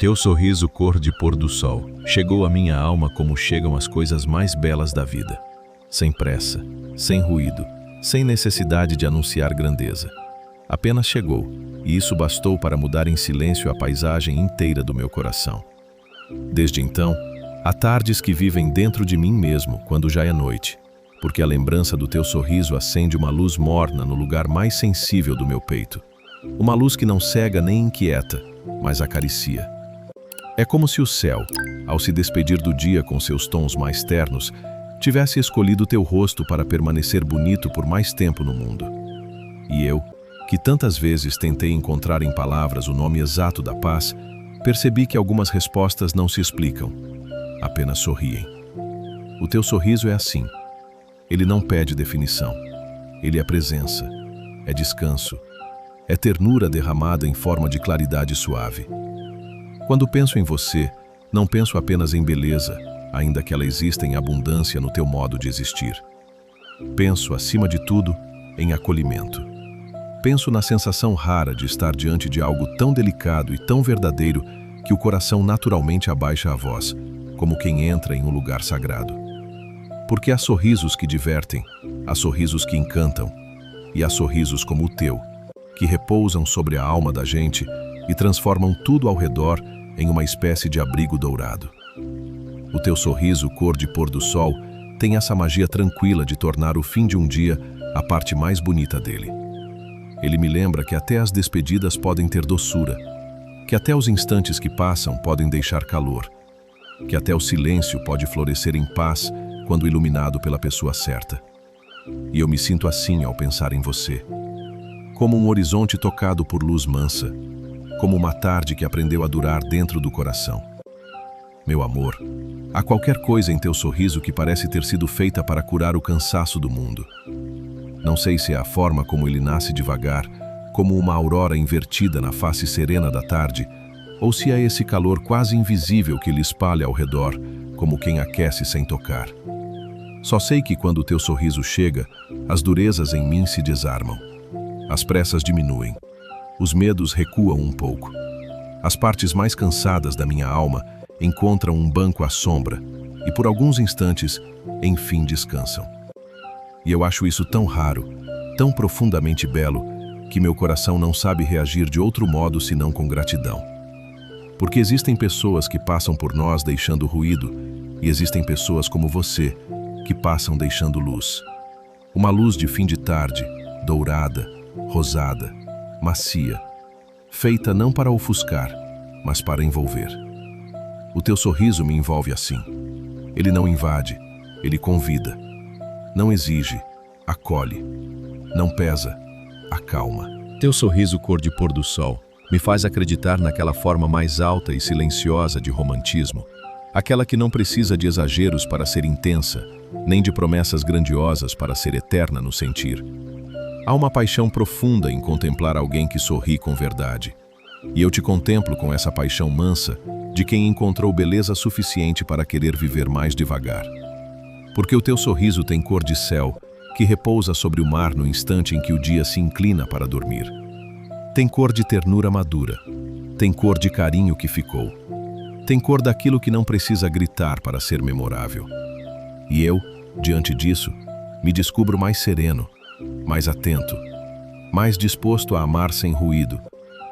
Teu sorriso cor de pôr do sol chegou à minha alma como chegam as coisas mais belas da vida. Sem pressa, sem ruído, sem necessidade de anunciar grandeza. Apenas chegou, e isso bastou para mudar em silêncio a paisagem inteira do meu coração. Desde então, há tardes que vivem dentro de mim mesmo quando já é noite, porque a lembrança do teu sorriso acende uma luz morna no lugar mais sensível do meu peito. Uma luz que não cega nem inquieta, mas acaricia. É como se o céu, ao se despedir do dia com seus tons mais ternos, tivesse escolhido teu rosto para permanecer bonito por mais tempo no mundo. E eu, que tantas vezes tentei encontrar em palavras o nome exato da paz, percebi que algumas respostas não se explicam, apenas sorriem. O teu sorriso é assim. Ele não pede definição. Ele é presença, é descanso, é ternura derramada em forma de claridade suave. Quando penso em você, não penso apenas em beleza, ainda que ela exista em abundância no teu modo de existir. Penso, acima de tudo, em acolhimento. Penso na sensação rara de estar diante de algo tão delicado e tão verdadeiro que o coração naturalmente abaixa a voz, como quem entra em um lugar sagrado. Porque há sorrisos que divertem, há sorrisos que encantam, e há sorrisos como o teu, que repousam sobre a alma da gente e transformam tudo ao redor em uma espécie de abrigo dourado. O teu sorriso cor de pôr do sol tem essa magia tranquila de tornar o fim de um dia a parte mais bonita dele. Ele me lembra que até as despedidas podem ter doçura, que até os instantes que passam podem deixar calor, que até o silêncio pode florescer em paz quando iluminado pela pessoa certa. E eu me sinto assim ao pensar em você, como um horizonte tocado por luz mansa, como uma tarde que aprendeu a durar dentro do coração. Meu amor, há qualquer coisa em teu sorriso que parece ter sido feita para curar o cansaço do mundo. Não sei se é a forma como ele nasce devagar, como uma aurora invertida na face serena da tarde, ou se é esse calor quase invisível que ele espalha ao redor, como quem aquece sem tocar. Só sei que quando o teu sorriso chega, as durezas em mim se desarmam. As pressas diminuem. Os medos recuam um pouco. As partes mais cansadas da minha alma encontram um banco à sombra e por alguns instantes, enfim, descansam. E eu acho isso tão raro, tão profundamente belo, que meu coração não sabe reagir de outro modo senão com gratidão. Porque existem pessoas que passam por nós deixando ruído e existem pessoas como você que passam deixando luz. Uma luz de fim de tarde, dourada, rosada, macia, feita não para ofuscar, mas para envolver. O teu sorriso me envolve assim. Ele não invade, ele convida. Não exige, acolhe. Não pesa, acalma. Teu sorriso cor de pôr do sol me faz acreditar naquela forma mais alta e silenciosa de romantismo, aquela que não precisa de exageros para ser intensa, nem de promessas grandiosas para ser eterna no sentir. Há uma paixão profunda em contemplar alguém que sorri com verdade. E eu te contemplo com essa paixão mansa de quem encontrou beleza suficiente para querer viver mais devagar. Porque o teu sorriso tem cor de céu, que repousa sobre o mar no instante em que o dia se inclina para dormir. Tem cor de ternura madura. Tem cor de carinho que ficou. Tem cor daquilo que não precisa gritar para ser memorável. E eu, diante disso, me descubro mais sereno, mais atento, mais disposto a amar sem ruído,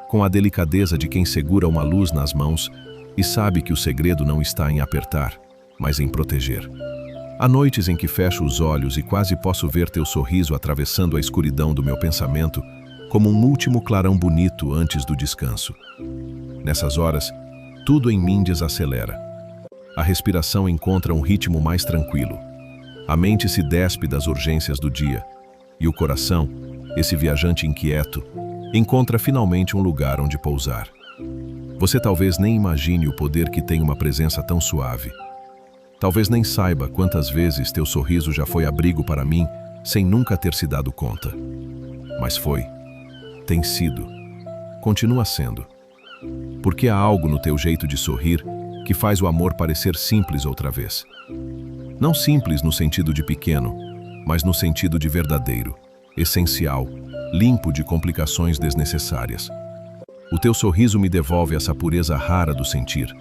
com a delicadeza de quem segura uma luz nas mãos e sabe que o segredo não está em apertar, mas em proteger. Há noites em que fecho os olhos e quase posso ver teu sorriso atravessando a escuridão do meu pensamento como um último clarão bonito antes do descanso. Nessas horas, tudo em mim desacelera. A respiração encontra um ritmo mais tranquilo. A mente se despe das urgências do dia. E o coração, esse viajante inquieto, encontra finalmente um lugar onde pousar. Você talvez nem imagine o poder que tem uma presença tão suave. Talvez nem saiba quantas vezes teu sorriso já foi abrigo para mim sem nunca ter se dado conta. Mas foi. Tem sido. Continua sendo. Porque há algo no teu jeito de sorrir que faz o amor parecer simples outra vez. Não simples no sentido de pequeno, mas no sentido de verdadeiro, essencial, limpo de complicações desnecessárias. O teu sorriso me devolve essa pureza rara do sentir.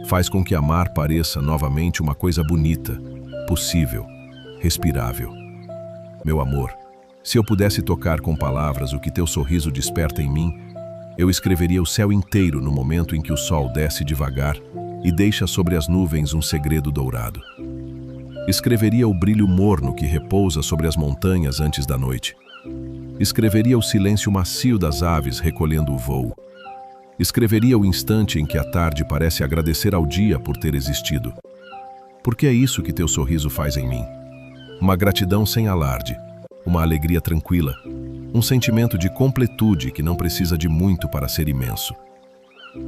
Faz com que amar pareça novamente uma coisa bonita, possível, respirável. Meu amor, se eu pudesse tocar com palavras o que teu sorriso desperta em mim, eu escreveria o céu inteiro no momento em que o sol desce devagar e deixa sobre as nuvens um segredo dourado. Escreveria o brilho morno que repousa sobre as montanhas antes da noite. Escreveria o silêncio macio das aves recolhendo o voo. Escreveria o instante em que a tarde parece agradecer ao dia por ter existido. Porque é isso que teu sorriso faz em mim. Uma gratidão sem alarde, uma alegria tranquila, um sentimento de completude que não precisa de muito para ser imenso.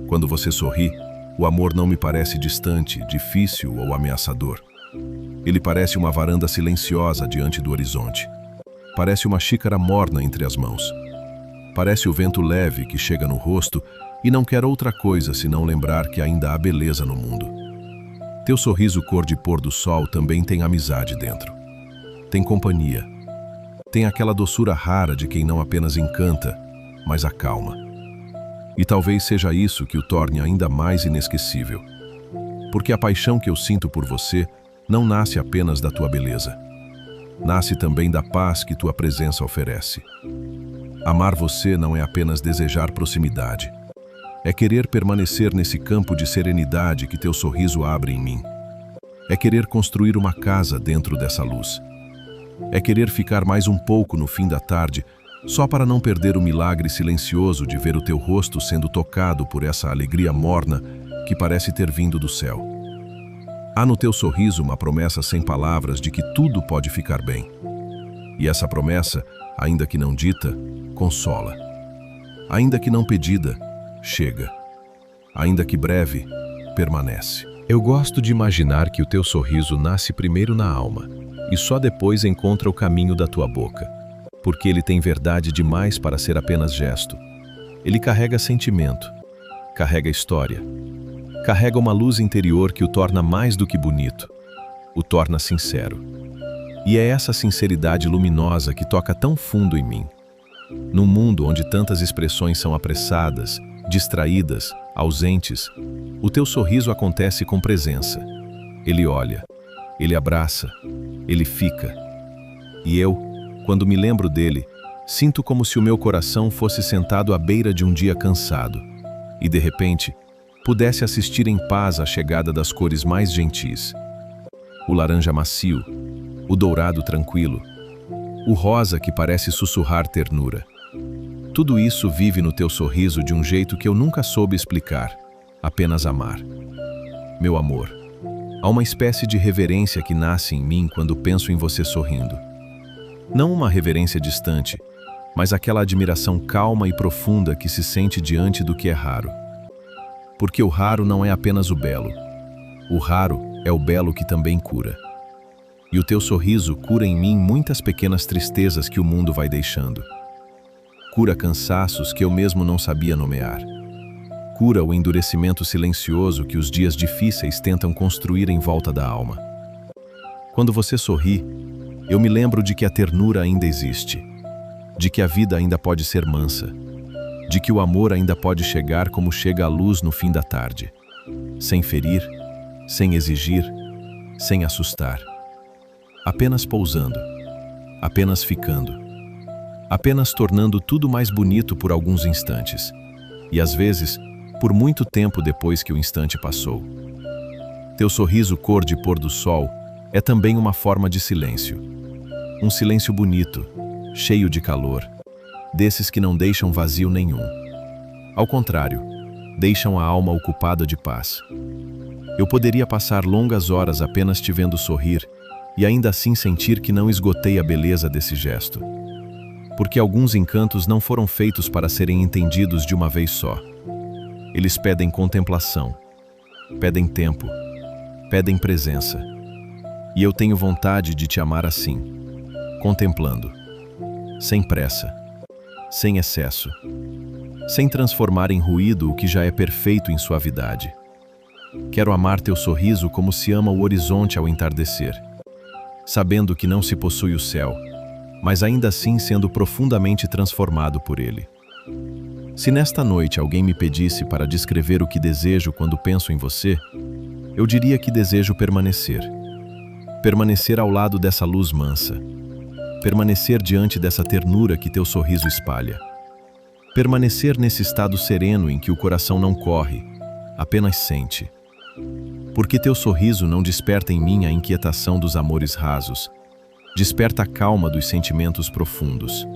Quando você sorri, o amor não me parece distante, difícil ou ameaçador. Ele parece uma varanda silenciosa diante do horizonte. Parece uma xícara morna entre as mãos. Parece o vento leve que chega no rosto e não quer outra coisa senão lembrar que ainda há beleza no mundo. Teu sorriso cor de pôr do sol também tem amizade dentro. Tem companhia. Tem aquela doçura rara de quem não apenas encanta, mas acalma. E talvez seja isso que o torne ainda mais inesquecível. Porque a paixão que eu sinto por você não nasce apenas da tua beleza. Nasce também da paz que tua presença oferece. Amar você não é apenas desejar proximidade. É querer permanecer nesse campo de serenidade que teu sorriso abre em mim. É querer construir uma casa dentro dessa luz. É querer ficar mais um pouco no fim da tarde, só para não perder o milagre silencioso de ver o teu rosto sendo tocado por essa alegria morna que parece ter vindo do céu. Há no teu sorriso uma promessa sem palavras de que tudo pode ficar bem. E essa promessa, ainda que não dita, consola. Ainda que não pedida, chega. Ainda que breve, permanece. Eu gosto de imaginar que o teu sorriso nasce primeiro na alma e só depois encontra o caminho da tua boca, porque ele tem verdade demais para ser apenas gesto. Ele carrega sentimento, carrega história, carrega uma luz interior que o torna mais do que bonito, o torna sincero. E é essa sinceridade luminosa que toca tão fundo em mim. Num mundo onde tantas expressões são apressadas, distraídas, ausentes, o teu sorriso acontece com presença. Ele olha, ele abraça, ele fica. E eu, quando me lembro dele, sinto como se o meu coração fosse sentado à beira de um dia cansado e, de repente, pudesse assistir em paz à chegada das cores mais gentis. O laranja macio, o dourado tranquilo, o rosa que parece sussurrar ternura. Tudo isso vive no teu sorriso de um jeito que eu nunca soube explicar, apenas amar. Meu amor, há uma espécie de reverência que nasce em mim quando penso em você sorrindo. Não uma reverência distante, mas aquela admiração calma e profunda que se sente diante do que é raro. Porque o raro não é apenas o belo. O raro é o belo que também cura. E o teu sorriso cura em mim muitas pequenas tristezas que o mundo vai deixando. Cura cansaços que eu mesmo não sabia nomear. Cura o endurecimento silencioso que os dias difíceis tentam construir em volta da alma. Quando você sorri, eu me lembro de que a ternura ainda existe, de que a vida ainda pode ser mansa, de que o amor ainda pode chegar como chega a luz no fim da tarde, sem ferir, sem exigir, sem assustar. Apenas pousando, apenas ficando, apenas tornando tudo mais bonito por alguns instantes, e às vezes, por muito tempo depois que o instante passou. Teu sorriso cor de pôr do sol é também uma forma de silêncio. Um silêncio bonito, cheio de calor, desses que não deixam vazio nenhum. Ao contrário, deixam a alma ocupada de paz. Eu poderia passar longas horas apenas te vendo sorrir e ainda assim sentir que não esgotei a beleza desse gesto. Porque alguns encantos não foram feitos para serem entendidos de uma vez só. Eles pedem contemplação, pedem tempo, pedem presença. E eu tenho vontade de te amar assim, contemplando, sem pressa, sem excesso, sem transformar em ruído o que já é perfeito em suavidade. Quero amar teu sorriso como se ama o horizonte ao entardecer, sabendo que não se possui o céu, mas ainda assim sendo profundamente transformado por ele. Se nesta noite alguém me pedisse para descrever o que desejo quando penso em você, eu diria que desejo permanecer. Permanecer ao lado dessa luz mansa. Permanecer diante dessa ternura que teu sorriso espalha. Permanecer nesse estado sereno em que o coração não corre, apenas sente. Porque teu sorriso não desperta em mim a inquietação dos amores rasos, desperta a calma dos sentimentos profundos.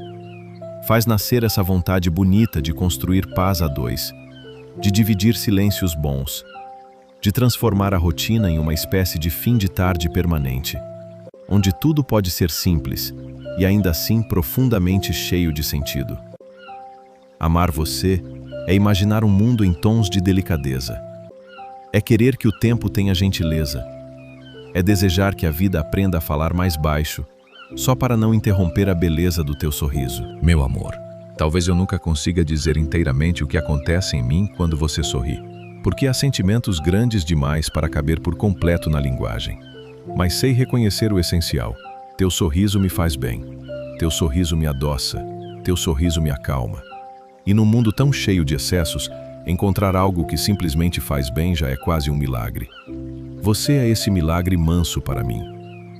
Faz nascer essa vontade bonita de construir paz a dois, de dividir silêncios bons, de transformar a rotina em uma espécie de fim de tarde permanente, onde tudo pode ser simples e ainda assim profundamente cheio de sentido. Amar você é imaginar um mundo em tons de delicadeza. É querer que o tempo tenha gentileza. É desejar que a vida aprenda a falar mais baixo, só para não interromper a beleza do teu sorriso. Meu amor, talvez eu nunca consiga dizer inteiramente o que acontece em mim quando você sorri, porque há sentimentos grandes demais para caber por completo na linguagem. Mas sei reconhecer o essencial. Teu sorriso me faz bem. Teu sorriso me adoça. Teu sorriso me acalma. E num mundo tão cheio de excessos, encontrar algo que simplesmente faz bem já é quase um milagre. Você é esse milagre manso para mim.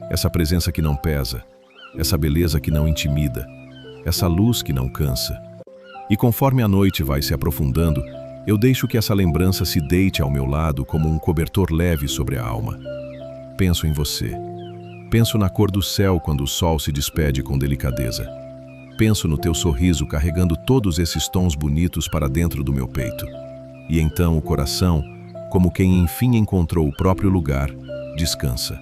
Essa presença que não pesa, essa beleza que não intimida, essa luz que não cansa. E conforme a noite vai se aprofundando, eu deixo que essa lembrança se deite ao meu lado como um cobertor leve sobre a alma. Penso em você. Penso na cor do céu quando o sol se despede com delicadeza. Penso no teu sorriso carregando todos esses tons bonitos para dentro do meu peito. E então o coração, como quem enfim encontrou o próprio lugar, descansa.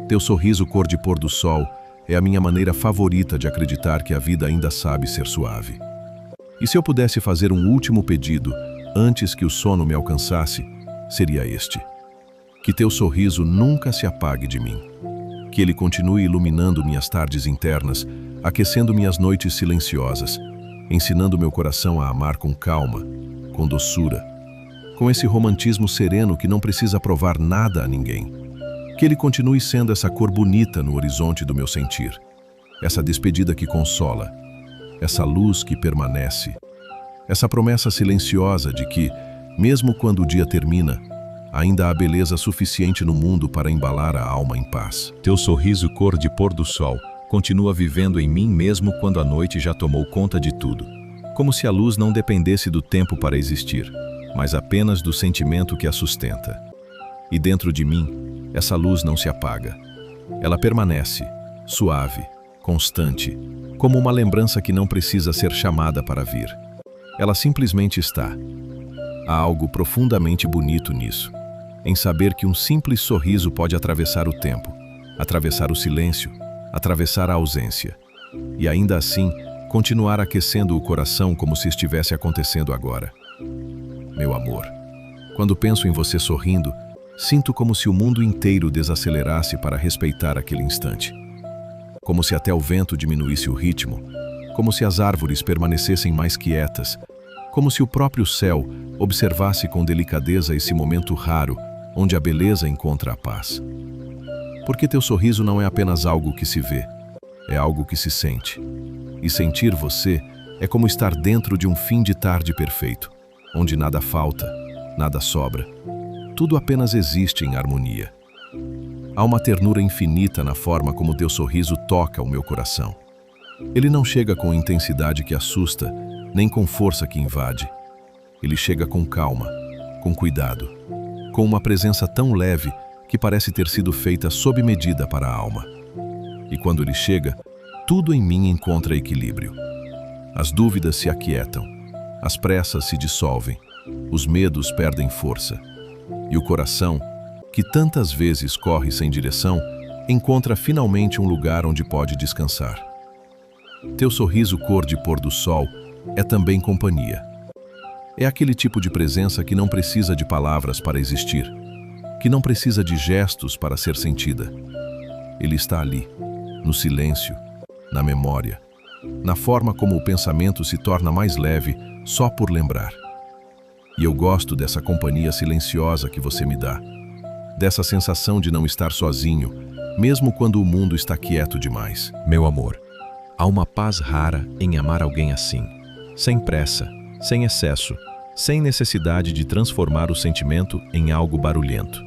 Teu sorriso cor de pôr do sol é a minha maneira favorita de acreditar que a vida ainda sabe ser suave. E se eu pudesse fazer um último pedido, antes que o sono me alcançasse, seria este: que teu sorriso nunca se apague de mim. Que ele continue iluminando minhas tardes internas, aquecendo minhas noites silenciosas, ensinando meu coração a amar com calma, com doçura, com esse romantismo sereno que não precisa provar nada a ninguém. Que ele continue sendo essa cor bonita no horizonte do meu sentir, essa despedida que consola, essa luz que permanece, essa promessa silenciosa de que, mesmo quando o dia termina, ainda há beleza suficiente no mundo para embalar a alma em paz. Teu sorriso cor de pôr do sol continua vivendo em mim mesmo quando a noite já tomou conta de tudo, como se a luz não dependesse do tempo para existir, mas apenas do sentimento que a sustenta. E dentro de mim, essa luz não se apaga. Ela permanece, suave, constante, como uma lembrança que não precisa ser chamada para vir. Ela simplesmente está. Há algo profundamente bonito nisso, em saber que um simples sorriso pode atravessar o tempo, atravessar o silêncio, atravessar a ausência, e ainda assim continuar aquecendo o coração como se estivesse acontecendo agora. Meu amor, quando penso em você sorrindo, sinto como se o mundo inteiro desacelerasse para respeitar aquele instante. Como se até o vento diminuísse o ritmo, como se as árvores permanecessem mais quietas, como se o próprio céu observasse com delicadeza esse momento raro onde a beleza encontra a paz. Porque teu sorriso não é apenas algo que se vê, é algo que se sente. E sentir você é como estar dentro de um fim de tarde perfeito, onde nada falta, nada sobra. Tudo apenas existe em harmonia. Há uma ternura infinita na forma como teu sorriso toca o meu coração. Ele não chega com intensidade que assusta, nem com força que invade. Ele chega com calma, com cuidado, com uma presença tão leve que parece ter sido feita sob medida para a alma. E quando ele chega, tudo em mim encontra equilíbrio. As dúvidas se aquietam, as pressas se dissolvem, os medos perdem força. E o coração, que tantas vezes corre sem direção, encontra finalmente um lugar onde pode descansar. Teu sorriso cor de pôr do sol é também companhia. É aquele tipo de presença que não precisa de palavras para existir, que não precisa de gestos para ser sentida. Ele está ali, no silêncio, na memória, na forma como o pensamento se torna mais leve só por lembrar. E eu gosto dessa companhia silenciosa que você me dá, dessa sensação de não estar sozinho, mesmo quando o mundo está quieto demais. Meu amor, há uma paz rara em amar alguém assim, sem pressa, sem excesso, sem necessidade de transformar o sentimento em algo barulhento.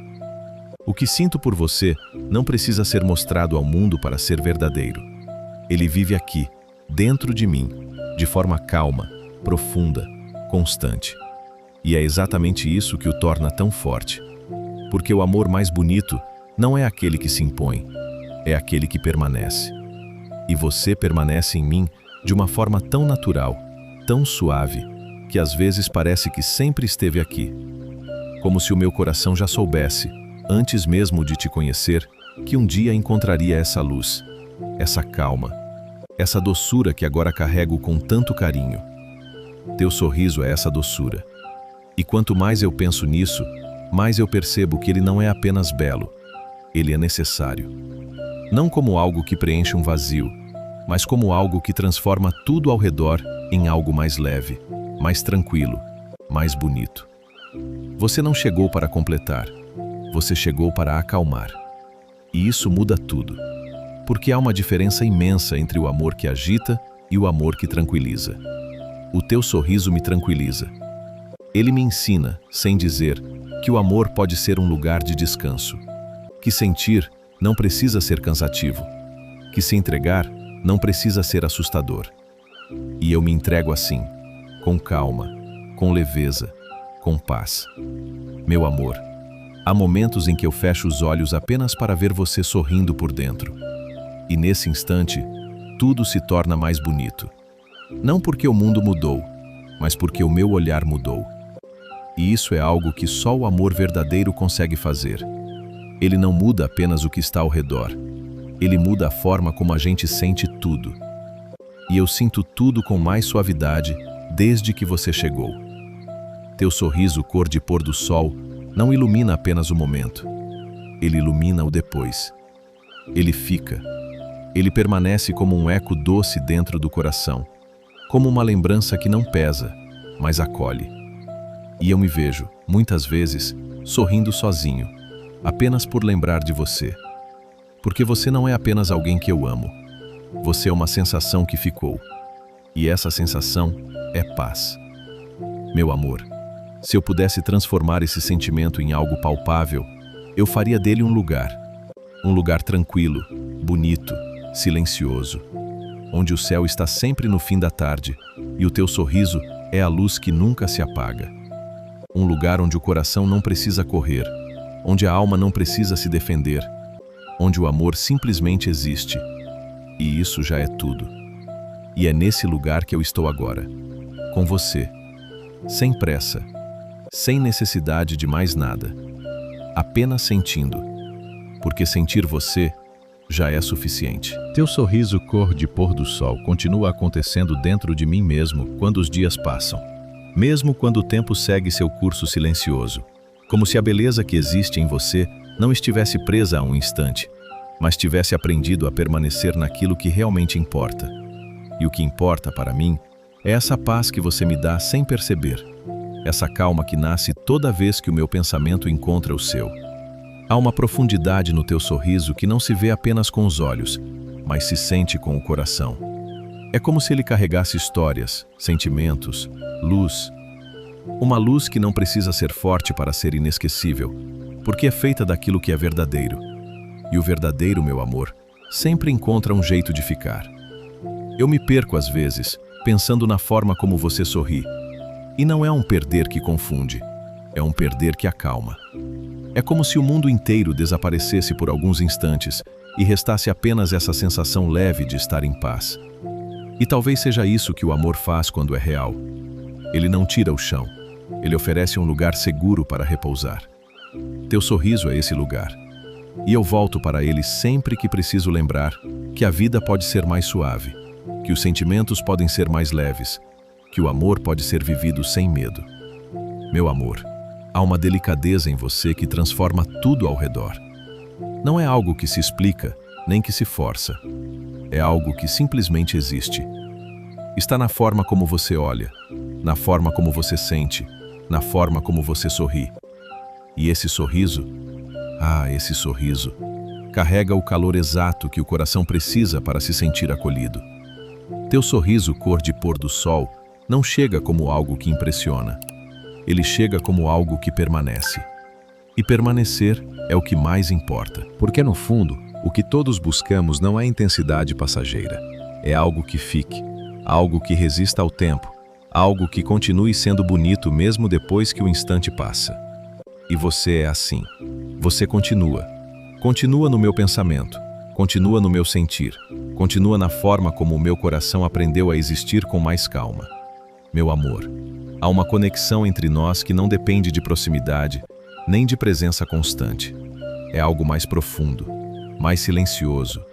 O que sinto por você não precisa ser mostrado ao mundo para ser verdadeiro. Ele vive aqui, dentro de mim, de forma calma, profunda, constante. E é exatamente isso que o torna tão forte. Porque o amor mais bonito não é aquele que se impõe, é aquele que permanece. E você permanece em mim de uma forma tão natural, tão suave, que às vezes parece que sempre esteve aqui. Como se o meu coração já soubesse, antes mesmo de te conhecer, que um dia encontraria essa luz, essa calma, essa doçura que agora carrego com tanto carinho. Teu sorriso é essa doçura. E quanto mais eu penso nisso, mais eu percebo que ele não é apenas belo, ele é necessário. Não como algo que preenche um vazio, mas como algo que transforma tudo ao redor em algo mais leve, mais tranquilo, mais bonito. Você não chegou para completar, você chegou para acalmar. E isso muda tudo, porque há uma diferença imensa entre o amor que agita e o amor que tranquiliza. O teu sorriso me tranquiliza. Ele me ensina, sem dizer, que o amor pode ser um lugar de descanso, que sentir não precisa ser cansativo, que se entregar não precisa ser assustador. E eu me entrego assim, com calma, com leveza, com paz. Meu amor, há momentos em que eu fecho os olhos apenas para ver você sorrindo por dentro. E nesse instante, tudo se torna mais bonito. Não porque o mundo mudou, mas porque o meu olhar mudou. E isso é algo que só o amor verdadeiro consegue fazer. Ele não muda apenas o que está ao redor. Ele muda a forma como a gente sente tudo. E eu sinto tudo com mais suavidade desde que você chegou. Teu sorriso cor de pôr do sol não ilumina apenas o momento. Ele ilumina o depois. Ele fica. Ele permanece como um eco doce dentro do coração, como uma lembrança que não pesa, mas acolhe. E eu me vejo, muitas vezes, sorrindo sozinho, apenas por lembrar de você. Porque você não é apenas alguém que eu amo. Você é uma sensação que ficou. E essa sensação é paz. Meu amor, se eu pudesse transformar esse sentimento em algo palpável, eu faria dele um lugar. Um lugar tranquilo, bonito, silencioso, onde o céu está sempre no fim da tarde e o teu sorriso é a luz que nunca se apaga. Um lugar onde o coração não precisa correr, onde a alma não precisa se defender, onde o amor simplesmente existe. E isso já é tudo. E é nesse lugar que eu estou agora, com você, sem pressa, sem necessidade de mais nada, apenas sentindo, porque sentir você já é suficiente. Teu sorriso cor de pôr do sol continua acontecendo dentro de mim mesmo quando os dias passam. Mesmo quando o tempo segue seu curso silencioso, como se a beleza que existe em você não estivesse presa a um instante, mas tivesse aprendido a permanecer naquilo que realmente importa. E o que importa para mim é essa paz que você me dá sem perceber, essa calma que nasce toda vez que o meu pensamento encontra o seu. Há uma profundidade no teu sorriso que não se vê apenas com os olhos, mas se sente com o coração. É como se ele carregasse histórias, sentimentos, luz. Uma luz que não precisa ser forte para ser inesquecível, porque é feita daquilo que é verdadeiro. E o verdadeiro, meu amor, sempre encontra um jeito de ficar. Eu me perco às vezes, pensando na forma como você sorri. E não é um perder que confunde, é um perder que acalma. É como se o mundo inteiro desaparecesse por alguns instantes e restasse apenas essa sensação leve de estar em paz. E talvez seja isso que o amor faz quando é real. Ele não tira o chão, ele oferece um lugar seguro para repousar. Teu sorriso é esse lugar. E eu volto para ele sempre que preciso lembrar que a vida pode ser mais suave, que os sentimentos podem ser mais leves, que o amor pode ser vivido sem medo. Meu amor, há uma delicadeza em você que transforma tudo ao redor. Não é algo que se explica, nem que se força. É algo que simplesmente existe. Está na forma como você olha, na forma como você sente, na forma como você sorri. E esse sorriso, esse sorriso, carrega o calor exato que o coração precisa para se sentir acolhido. Teu sorriso cor de pôr do sol não chega como algo que impressiona. Ele chega como algo que permanece. E permanecer é o que mais importa. Porque, no fundo, o que todos buscamos não é intensidade passageira. É algo que fique, algo que resista ao tempo, algo que continue sendo bonito mesmo depois que o instante passa. E você é assim. Você continua. Continua no meu pensamento, continua no meu sentir, continua na forma como o meu coração aprendeu a existir com mais calma. Meu amor, há uma conexão entre nós que não depende de proximidade, nem de presença constante. É algo mais profundo, mais silencioso,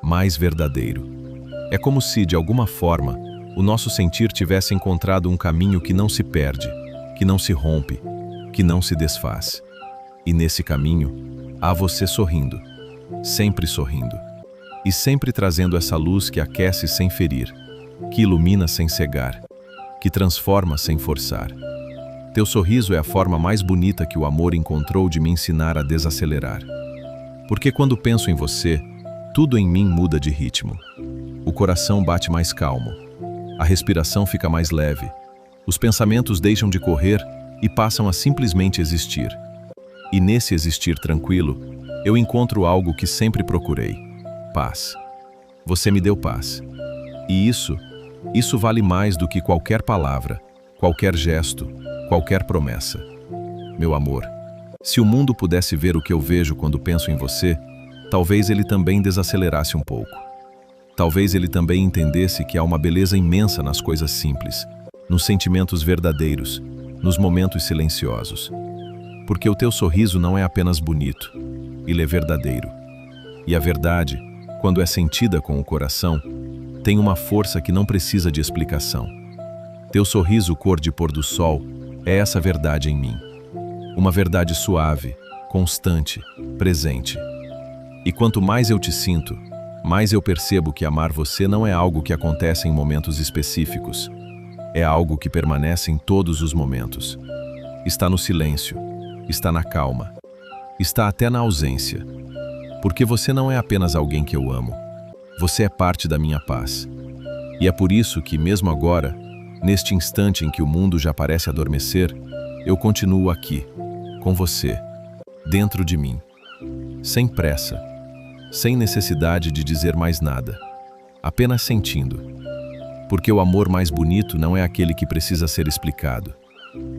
mais verdadeiro. É como se, de alguma forma, o nosso sentir tivesse encontrado um caminho que não se perde, que não se rompe, que não se desfaz. E nesse caminho, há você sorrindo, sempre sorrindo, e sempre trazendo essa luz que aquece sem ferir, que ilumina sem cegar, que transforma sem forçar. Teu sorriso é a forma mais bonita que o amor encontrou de me ensinar a desacelerar. Porque quando penso em você, tudo em mim muda de ritmo. O coração bate mais calmo, a respiração fica mais leve, os pensamentos deixam de correr e passam a simplesmente existir. E nesse existir tranquilo, eu encontro algo que sempre procurei: paz. Você me deu paz. E isso vale mais do que qualquer palavra, qualquer gesto, qualquer promessa. Meu amor, se o mundo pudesse ver o que eu vejo quando penso em você, talvez ele também desacelerasse um pouco. Talvez ele também entendesse que há uma beleza imensa nas coisas simples, nos sentimentos verdadeiros, nos momentos silenciosos. Porque o teu sorriso não é apenas bonito, ele é verdadeiro. E a verdade, quando é sentida com o coração, tem uma força que não precisa de explicação. Teu sorriso cor de pôr do sol é essa verdade em mim. Uma verdade suave, constante, presente. E quanto mais eu te sinto, mais eu percebo que amar você não é algo que acontece em momentos específicos. É algo que permanece em todos os momentos. Está no silêncio, está na calma, está até na ausência. Porque você não é apenas alguém que eu amo. Você é parte da minha paz. E é por isso que, mesmo agora, neste instante em que o mundo já parece adormecer, eu continuo aqui, com você, dentro de mim, sem pressa, sem necessidade de dizer mais nada, apenas sentindo. Porque o amor mais bonito não é aquele que precisa ser explicado,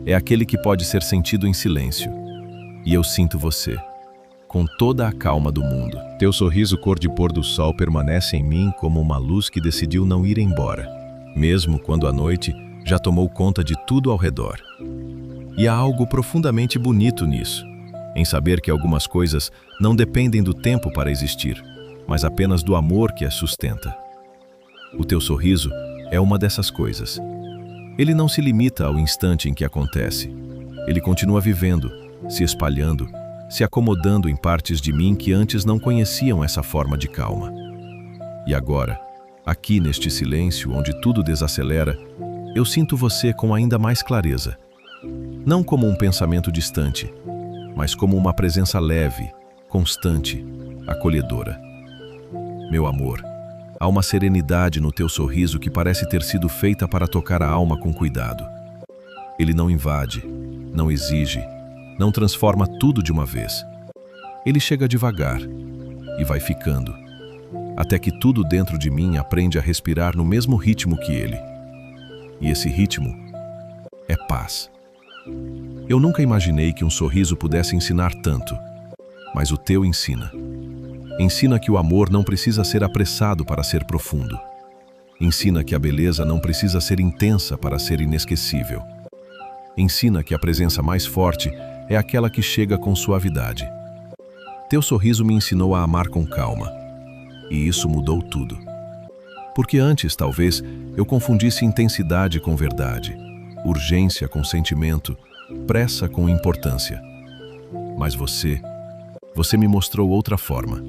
é aquele que pode ser sentido em silêncio. E eu sinto você, com toda a calma do mundo. Teu sorriso cor de pôr do sol permanece em mim como uma luz que decidiu não ir embora, mesmo quando a noite já tomou conta de tudo ao redor. E há algo profundamente bonito nisso, em saber que algumas coisas não dependem do tempo para existir, mas apenas do amor que as sustenta. O teu sorriso é uma dessas coisas. Ele não se limita ao instante em que acontece. Ele continua vivendo, se espalhando, se acomodando em partes de mim que antes não conheciam essa forma de calma. E agora, aqui neste silêncio onde tudo desacelera, eu sinto você com ainda mais clareza. Não como um pensamento distante, mas como uma presença leve, constante, acolhedora. Meu amor, há uma serenidade no teu sorriso que parece ter sido feita para tocar a alma com cuidado. Ele não invade, não exige, não transforma tudo de uma vez. Ele chega devagar e vai ficando, até que tudo dentro de mim aprende a respirar no mesmo ritmo que ele. E esse ritmo é paz. Eu nunca imaginei que um sorriso pudesse ensinar tanto, mas o teu ensina. Ensina que o amor não precisa ser apressado para ser profundo. Ensina que a beleza não precisa ser intensa para ser inesquecível. Ensina que a presença mais forte é aquela que chega com suavidade. Teu sorriso me ensinou a amar com calma, e isso mudou tudo. Porque antes, talvez, eu confundisse intensidade com verdade, urgência com sentimento, pressa com importância. Mas você me mostrou outra forma.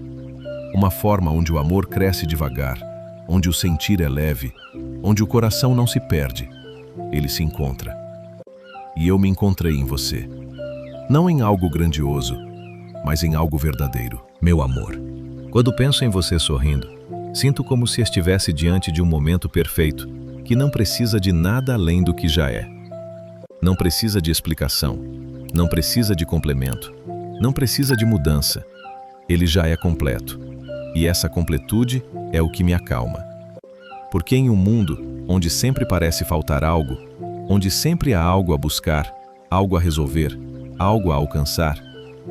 Uma forma onde o amor cresce devagar, onde o sentir é leve, onde o coração não se perde, ele se encontra. E eu me encontrei em você. Não em algo grandioso, mas em algo verdadeiro. Meu amor, quando penso em você sorrindo, sinto como se estivesse diante de um momento perfeito, que não precisa de nada além do que já é. Não precisa de explicação, não precisa de complemento, não precisa de mudança. Ele já é completo, e essa completude é o que me acalma. Porque em um mundo onde sempre parece faltar algo, onde sempre há algo a buscar, algo a resolver, algo a alcançar,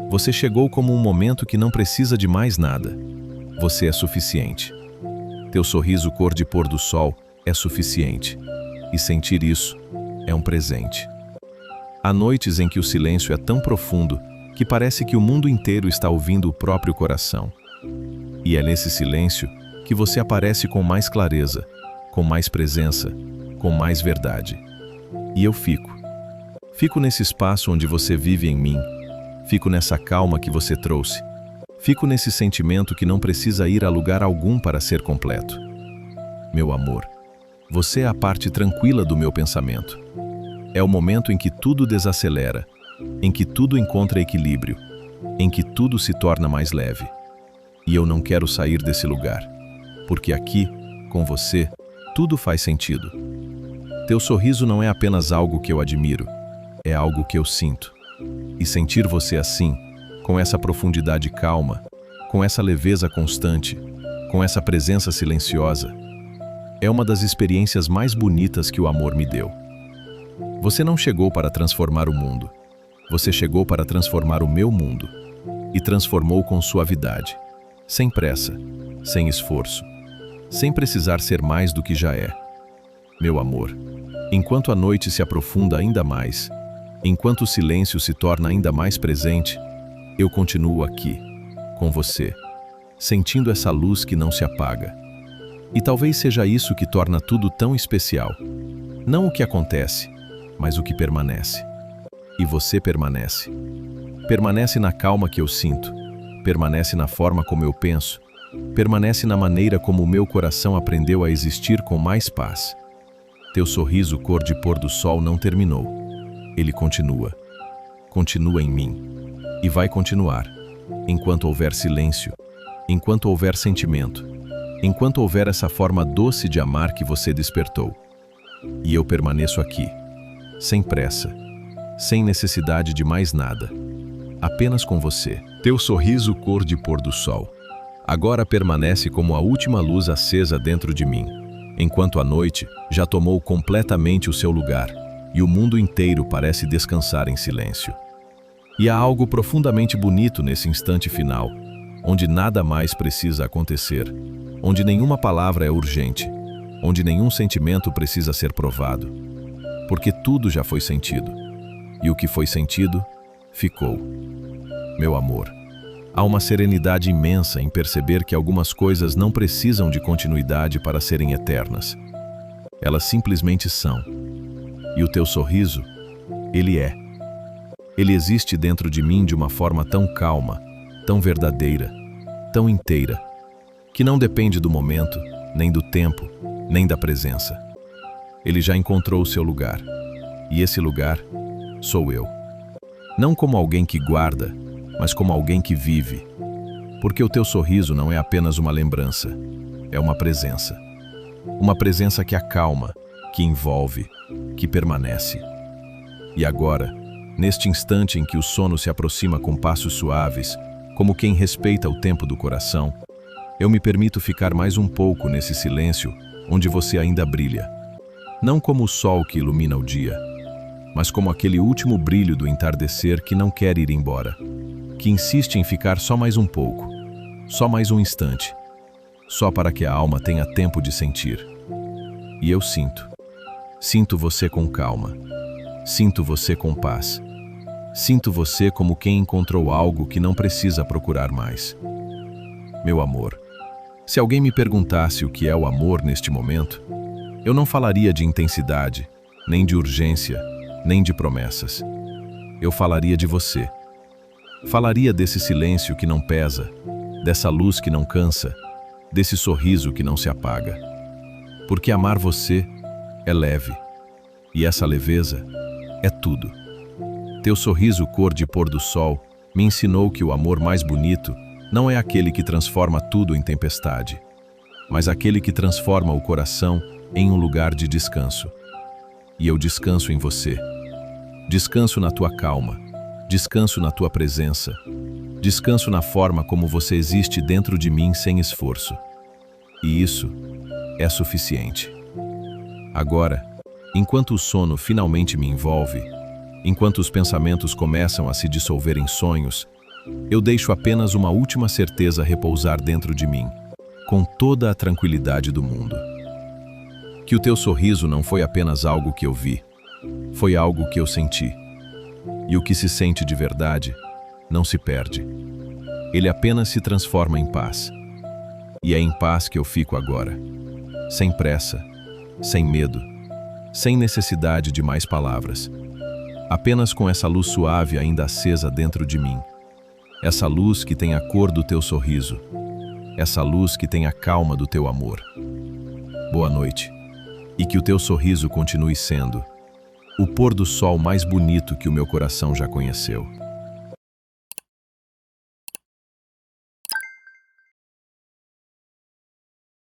você chegou como um momento que não precisa de mais nada. Você é suficiente. Teu sorriso cor de pôr do sol é suficiente. E sentir isso é um presente. Há noites em que o silêncio é tão profundo que parece que o mundo inteiro está ouvindo o próprio coração. E é nesse silêncio que você aparece com mais clareza, com mais presença, com mais verdade. E eu fico. Fico nesse espaço onde você vive em mim. Fico nessa calma que você trouxe. Fico nesse sentimento que não precisa ir a lugar algum para ser completo. Meu amor, você é a parte tranquila do meu pensamento. É o momento em que tudo desacelera, em que tudo encontra equilíbrio, em que tudo se torna mais leve. E eu não quero sair desse lugar, porque aqui, com você, tudo faz sentido. Teu sorriso não é apenas algo que eu admiro, é algo que eu sinto. E sentir você assim, com essa profundidade calma, com essa leveza constante, com essa presença silenciosa, é uma das experiências mais bonitas que o amor me deu. Você não chegou para transformar o mundo. Você chegou para transformar o meu mundo. E transformou com suavidade, sem pressa, sem esforço, sem precisar ser mais do que já é. Meu amor, enquanto a noite se aprofunda ainda mais, enquanto o silêncio se torna ainda mais presente, eu continuo aqui, com você, sentindo essa luz que não se apaga. E talvez seja isso que torna tudo tão especial. Não o que acontece, mas o que permanece. E você permanece. Permanece na calma que eu sinto, permanece na forma como eu penso, permanece na maneira como o meu coração aprendeu a existir com mais paz. Teu sorriso cor de pôr do sol não terminou. Ele continua. Continua em mim. E vai continuar, enquanto houver silêncio, enquanto houver sentimento, enquanto houver essa forma doce de amar que você despertou. E eu permaneço aqui, sem pressa, sem necessidade de mais nada, apenas com você. Teu sorriso cor de pôr do sol agora permanece como a última luz acesa dentro de mim, enquanto a noite já tomou completamente o seu lugar e o mundo inteiro parece descansar em silêncio. E há algo profundamente bonito nesse instante final, onde nada mais precisa acontecer, onde nenhuma palavra é urgente, onde nenhum sentimento precisa ser provado, porque tudo já foi sentido, e o que foi sentido, ficou. Meu amor, há uma serenidade imensa em perceber que algumas coisas não precisam de continuidade para serem eternas. Elas simplesmente são. E o teu sorriso, ele é. Ele existe dentro de mim de uma forma tão calma, tão verdadeira, tão inteira, que não depende do momento, nem do tempo, nem da presença. Ele já encontrou o seu lugar, e esse lugar sou eu. Não como alguém que guarda, mas como alguém que vive. Porque o teu sorriso não é apenas uma lembrança, é uma presença. Uma presença que acalma, que envolve, que permanece. E agora, neste instante em que o sono se aproxima com passos suaves, como quem respeita o tempo do coração, eu me permito ficar mais um pouco nesse silêncio onde você ainda brilha. Não como o sol que ilumina o dia, mas como aquele último brilho do entardecer que não quer ir embora, que insiste em ficar só mais um pouco, só mais um instante, só para que a alma tenha tempo de sentir. E eu sinto. Sinto você com calma. Sinto você com paz. Sinto você como quem encontrou algo que não precisa procurar mais. Meu amor, se alguém me perguntasse o que é o amor neste momento, eu não falaria de intensidade, nem de urgência, nem de promessas. Eu falaria de você. Falaria desse silêncio que não pesa, dessa luz que não cansa, desse sorriso que não se apaga. Porque amar você é leve, e essa leveza é tudo. Teu sorriso cor de pôr do sol me ensinou que o amor mais bonito não é aquele que transforma tudo em tempestade, mas aquele que transforma o coração em um lugar de descanso. E eu descanso em você. Descanso na tua calma. Descanso na tua presença. Descanso na forma como você existe dentro de mim sem esforço. E isso é suficiente. Agora, enquanto o sono finalmente me envolve, enquanto os pensamentos começam a se dissolver em sonhos, eu deixo apenas uma última certeza repousar dentro de mim, com toda a tranquilidade do mundo. Que o teu sorriso não foi apenas algo que eu vi, foi algo que eu senti. E o que se sente de verdade não se perde. Ele apenas se transforma em paz. E é em paz que eu fico agora, sem pressa, sem medo, sem necessidade de mais palavras. Apenas com essa luz suave ainda acesa dentro de mim. Essa luz que tem a cor do teu sorriso. Essa luz que tem a calma do teu amor. Boa noite. E que o teu sorriso continue sendo o pôr do sol mais bonito que o meu coração já conheceu.